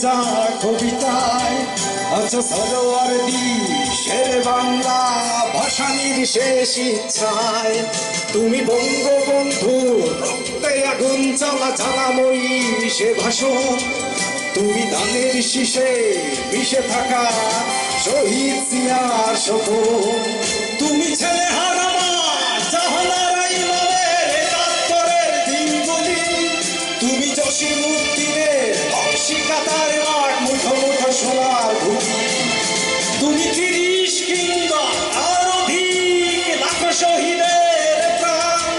ভেজা কবিতায় আছো সরোয়ারদি শের বাংলা ভাষানির শেষ ইচ্ছায়। তুমি বঙ্গবন্ধু রক্তে আগুন জ্বালা জ্বালাময়ী সে ভাষণ। তুমি ধানের শীষে মিশে থাকা শহীদ জিয়ার শপথ। তুমি ছেলে হারামা জাহানারা ইমামের একাত্তরের দিনগুলি। তুমি জসিমউদ্দিনের নকশিকাতার মাঠ মুঠো মুঠো সোনার ভূমি। তুমি ৩০ কিংবা তার অধিক লাখ শহীদের প্রাণ।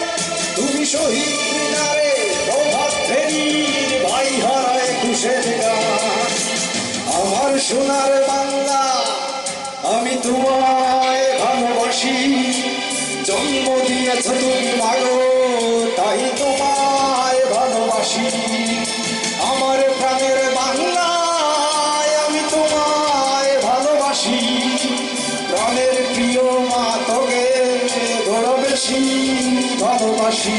তুমি শহীদ মিনারে প্রভাত ফেরির ভাই হারায় একুশের গান। আমার সোনার বাংলা আমি তোমায় ভালোবাসি। জন্ম দিয়েছ তুমি মাগো তাই তোমায় ভালোবাসি। আমার প্রাণের বাংলায় আমি তোমায় ভালোবাসি। প্রাণের প্রিয় মা তোকে বড় বেশি ভালোবাসি।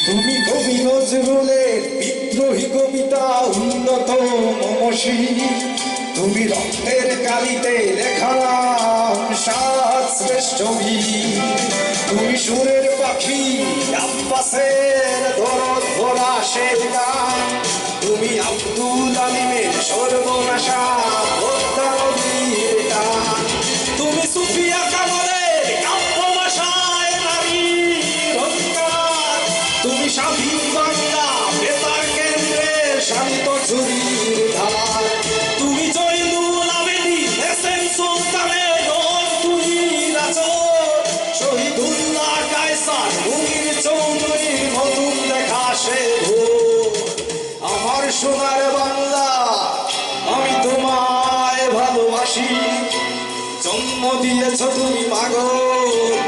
তুমি কবি নজরুলের বিদ্রোহী কবিতা উন্নত মমশী। তুমি রক্তের কালিতে লেখা সাত শ্রেষ্ঠ বীর। তুমি সুরের পাখি আব্বাসের দরদ ভরা সে গান। তুমি আব্দুল আলিমের সর্বনাশা ভোক্তা নদীর টান। তুমি সুফিয়া কামালের কাব্যভাষায় নারীর হত্যার। তুমি স্বাধীন বাংলা বেতার কেন্দ্রের শান্ত ঝুরির ধার। তুমি জয়নুল আবেদীন এসএম সুলতানের তুলির আচর। শহীদুল্লাহ কায়সার মুনির চৌধুরীর নতুন লেখা সে ভোর। আমার সোনার বাংলা আমি তোমায় ভালোবাসি। জন্ম দিয়েছ তুমি মাগো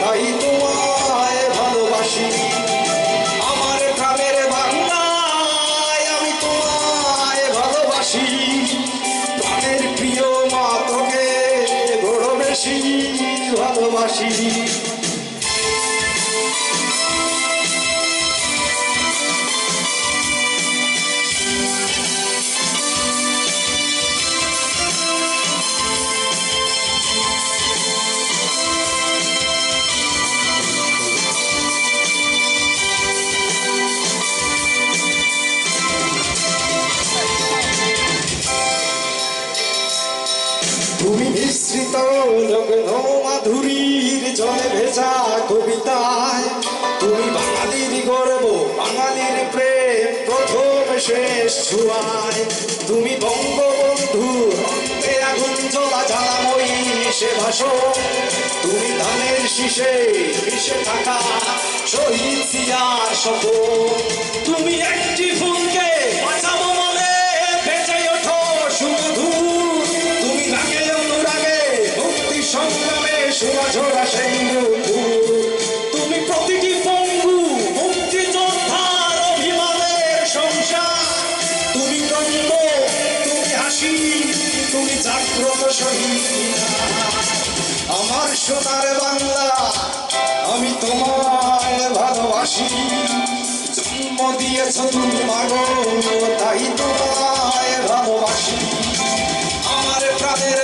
তাই তোমায় ভালোবাসি। আমার প্রাণের বাংলায় আমি তোমায় ভালোবাসি। প্রাণের প্রিয় মা তোকে বড় বেশি ভালোবাসি। তুমি মিশ্রিত লগ্ন মাধুরীর জলে ভেজা কবিতায়। তুমি বাঙালির গর্ব বাঙালির প্রেম প্রথম শেষ ছোঁয়ায়। তুমি বঙ্গবন্ধু রক্তে আগুন জ্বলা জ্বালাময়ী সে ভাষণ। তুমি ধানের শীষে মিশে থাকা শহীদ জিয়ার শপথ। তুমি একটি ফুলকে বাঁচাবো বলে বেঁচে ওঠো শুধু। তুমি রাগে অনুরাগে মুক্তি সংগ্রামে সুরাঝরা সেই তুমি প্রতিটি পঙ্গু মুক্তিযোদ্ধার অভিমানের সংসার। তুমি গর্ব তুমি হাসি তুমি জাগ্রত শহীদ। আমার সোনার বাংলা আমি তোমায় ভালোবাসি। জন্ম দিয়েছ তুমি মাগো তাই তোমায় ভালোবাসি। আমার প্রাণের